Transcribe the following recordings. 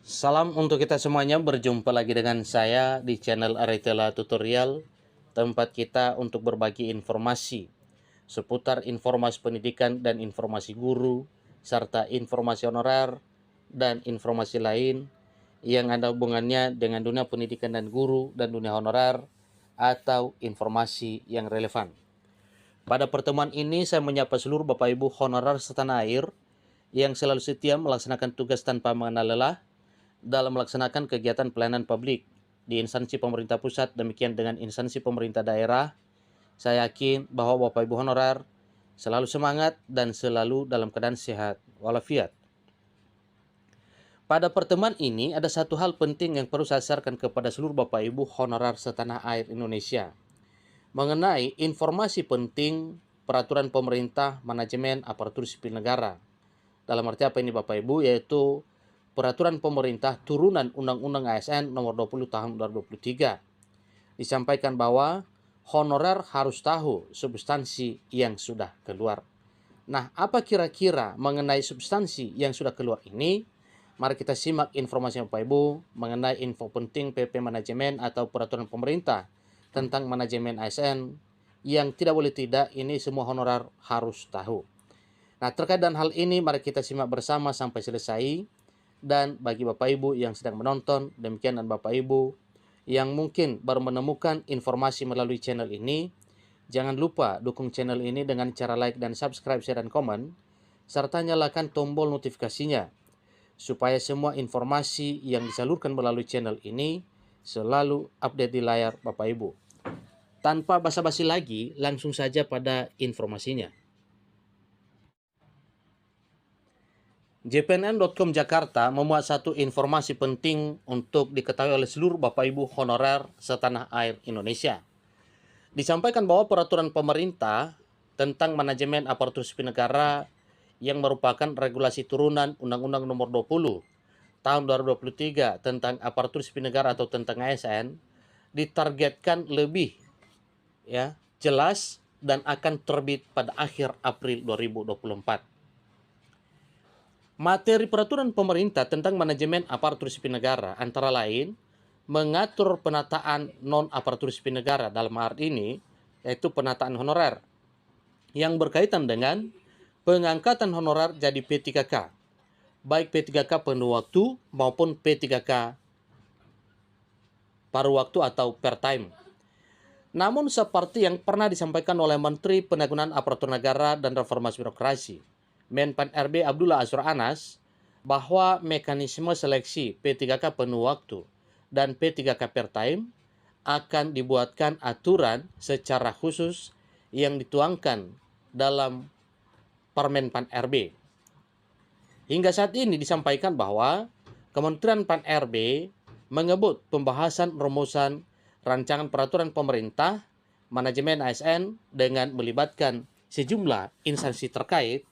Salam untuk kita semuanya, berjumpa lagi dengan saya di channel Aritela Tutorial, tempat kita untuk berbagi informasi seputar informasi pendidikan dan informasi guru, serta informasi honorer dan informasi lain yang ada hubungannya dengan dunia pendidikan dan guru dan dunia honorer atau informasi yang relevan. Pada pertemuan ini saya menyapa seluruh Bapak Ibu honorer setanah air yang selalu setia melaksanakan tugas tanpa mengenal lelah dalam melaksanakan kegiatan pelayanan publik di instansi pemerintah pusat, demikian dengan instansi pemerintah daerah. Saya yakin bahwa Bapak Ibu honorer selalu semangat dan selalu dalam keadaan sehat walafiat. Pada pertemuan ini ada satu hal penting yang perlu saya sampaikan kepada seluruh Bapak Ibu honorer setanah air Indonesia mengenai informasi penting peraturan pemerintah manajemen aparatur sipil negara. Dalam arti apa ini Bapak Ibu? Yaitu peraturan pemerintah turunan Undang-Undang ASN nomor 20 tahun 2023. Disampaikan bahwa honorer harus tahu substansi yang sudah keluar. Nah, apa kira-kira mengenai substansi yang sudah keluar ini? Mari kita simak informasi Bapak Ibu mengenai info penting PP Manajemen atau peraturan pemerintah tentang manajemen ASN yang tidak boleh tidak ini semua honorer harus tahu. Nah, terkait dengan hal ini mari kita simak bersama sampai selesai. Dan bagi Bapak Ibu yang sedang menonton, demikian dan Bapak Ibu yang mungkin baru menemukan informasi melalui channel ini, jangan lupa dukung channel ini dengan cara like dan subscribe, share, dan komen, serta nyalakan tombol notifikasinya, supaya semua informasi yang disalurkan melalui channel ini selalu update di layar Bapak Ibu. Tanpa basa-basi lagi, langsung saja pada informasinya. JPNN.com Jakarta memuat satu informasi penting untuk diketahui oleh seluruh Bapak Ibu honorer setanah air Indonesia. Disampaikan bahwa peraturan pemerintah tentang manajemen aparatur sipil negara yang merupakan regulasi turunan Undang-Undang Nomor 20 Tahun 2023 tentang aparatur sipil negara atau tentang ASN ditargetkan lebih jelas dan akan terbit pada akhir April 2024. Materi peraturan pemerintah tentang manajemen aparatur sipil negara antara lain mengatur penataan non-aparatur sipil negara, dalam hal ini yaitu penataan honorer yang berkaitan dengan pengangkatan honorer jadi P3K, baik P3K penuh waktu maupun P3K paruh waktu atau per time. Namun seperti yang pernah disampaikan oleh Menteri Penanggulangan Aparatur Negara dan Reformasi Birokrasi, Menpan RB Abdullah Azwar Anas, bahwa mekanisme seleksi P3K penuh waktu dan P3K per time akan dibuatkan aturan secara khusus yang dituangkan dalam Permen Pan RB. Hingga saat ini disampaikan bahwa Kementerian Pan RB mengebut pembahasan rumusan rancangan peraturan pemerintah manajemen ASN dengan melibatkan sejumlah instansi terkait.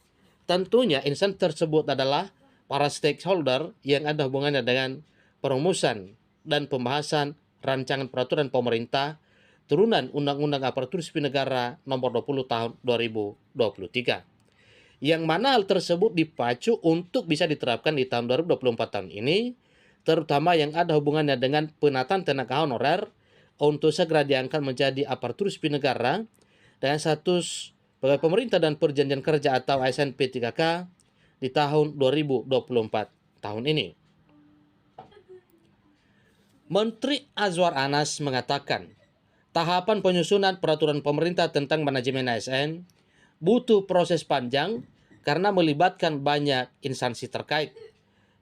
Tentunya instansi tersebut adalah para stakeholder yang ada hubungannya dengan perumusan dan pembahasan rancangan peraturan pemerintah turunan Undang-Undang Aparatur Sipil Negara Nomor 20 Tahun 2023. Yang mana hal tersebut dipacu untuk bisa diterapkan di tahun 2024 tahun ini, terutama yang ada hubungannya dengan penataan tenaga honorer untuk segera diangkat menjadi aparatur sipil negara dengan status pegawai pemerintah dan perjanjian kerja atau ASN P3K di tahun 2024 tahun ini. Menteri Azwar Anas mengatakan, tahapan penyusunan peraturan pemerintah tentang manajemen ASN butuh proses panjang karena melibatkan banyak instansi terkait.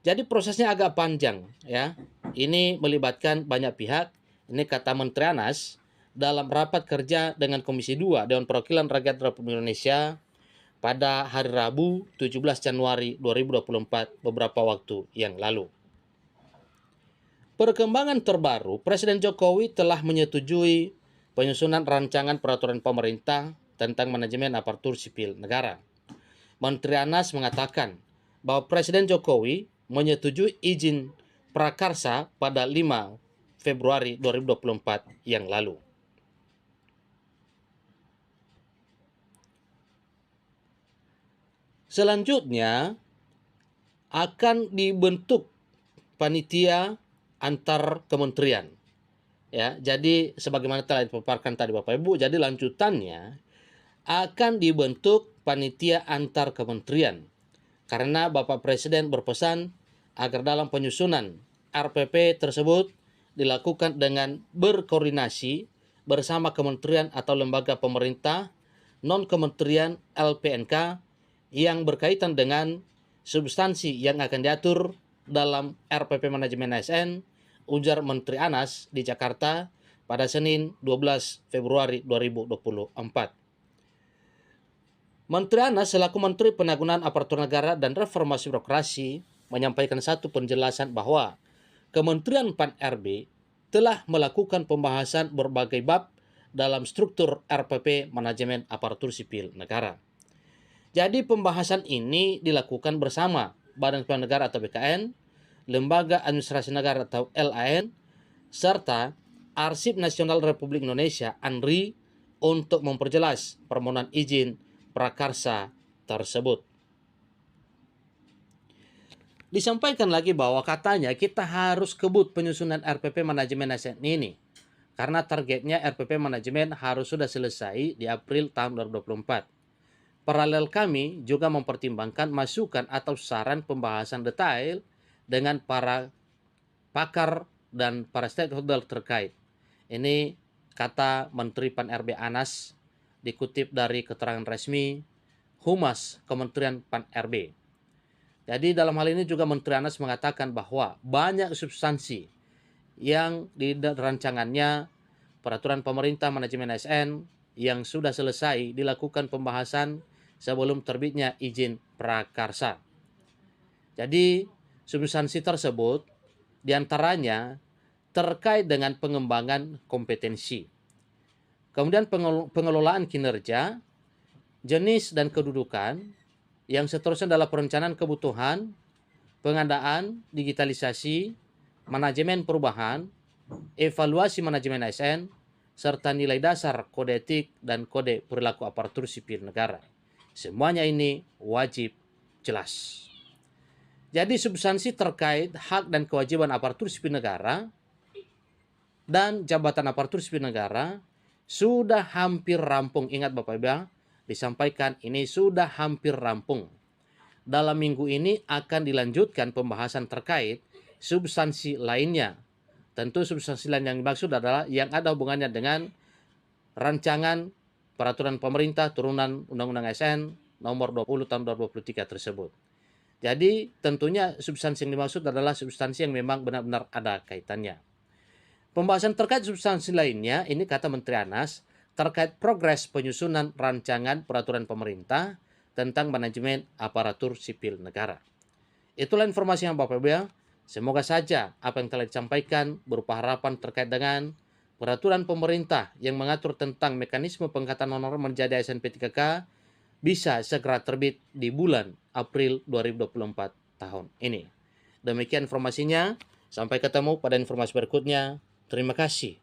Jadi prosesnya agak panjang ya. Ini melibatkan banyak pihak. Ini kata Menteri Anas dalam rapat kerja dengan Komisi 2 Dewan Perwakilan Rakyat Republik Indonesia pada hari Rabu 17 Januari 2024 beberapa waktu yang lalu. Perkembangan terbaru, Presiden Jokowi telah menyetujui penyusunan rancangan peraturan pemerintah tentang manajemen aparatur sipil negara. Menteri Anas mengatakan bahwa Presiden Jokowi menyetujui izin prakarsa pada 5 Februari 2024 yang lalu. Selanjutnya akan dibentuk panitia antar kementerian. Ya, jadi sebagaimana telah dipaparkan tadi Bapak Ibu, jadi lanjutannya akan dibentuk panitia antar kementerian. Karena Bapak Presiden berpesan agar dalam penyusunan RPP tersebut dilakukan dengan berkoordinasi bersama kementerian atau lembaga pemerintah, non-kementerian LPNK yang berkaitan dengan substansi yang akan diatur dalam RPP Manajemen ASN, ujar Menteri Anas di Jakarta pada Senin 12 Februari 2024. Menteri Anas selaku Menteri Penanggulangan Aparatur Negara dan Reformasi Birokrasi menyampaikan satu penjelasan bahwa Kementerian Pan-RB telah melakukan pembahasan berbagai bab dalam struktur RPP Manajemen Aparatur Sipil Negara. Jadi pembahasan ini dilakukan bersama Badan Kepegawaian Negara atau BKN, Lembaga Administrasi Negara atau LAN, serta Arsip Nasional Republik Indonesia (ANRI) untuk memperjelas permohonan izin prakarsa tersebut. Disampaikan lagi bahwa katanya kita harus kebut penyusunan RPP Manajemen ASN ini karena targetnya RPP Manajemen harus sudah selesai di April tahun 2024. Paralel kami juga mempertimbangkan masukan atau saran pembahasan detail dengan para pakar dan para stakeholder terkait. Ini kata Menteri Pan-RB Anas dikutip dari keterangan resmi Humas Kementerian Pan-RB. Jadi dalam hal ini juga Menteri Anas mengatakan bahwa banyak substansi yang di rancangannya peraturan pemerintah manajemen ASN yang sudah selesai dilakukan pembahasan sebelum terbitnya izin prakarsa. Jadi substansi tersebut diantaranya terkait dengan pengembangan kompetensi, kemudian pengelolaan kinerja, jenis dan kedudukan, yang seterusnya adalah perencanaan kebutuhan, pengadaan, digitalisasi, manajemen perubahan, evaluasi manajemen ASN, serta nilai dasar kode etik dan kode perilaku aparatur sipil negara. Semuanya ini wajib jelas. Jadi substansi terkait hak dan kewajiban aparatur sipil negara dan jabatan aparatur sipil negara sudah hampir rampung. Ingat Bapak Ibu, disampaikan ini sudah hampir rampung. Dalam minggu ini akan dilanjutkan pembahasan terkait substansi lainnya. Tentu substansi lain yang dimaksud adalah yang ada hubungannya dengan rancangan peraturan pemerintah turunan Undang-Undang ASN nomor 20 tahun 2023 tersebut. Jadi tentunya substansi yang dimaksud adalah substansi yang memang benar-benar ada kaitannya. Pembahasan terkait substansi lainnya, ini kata Menteri Anas, terkait progres penyusunan rancangan peraturan pemerintah tentang manajemen aparatur sipil negara. Itulah informasi yang Bapak Ibu. Semoga saja apa yang telah disampaikan berupa harapan terkait dengan peraturan pemerintah yang mengatur tentang mekanisme pengangkatan honor menjadi ASN P3K bisa segera terbit di bulan April 2024 tahun ini. Demikian informasinya. Sampai ketemu pada informasi berikutnya. Terima kasih.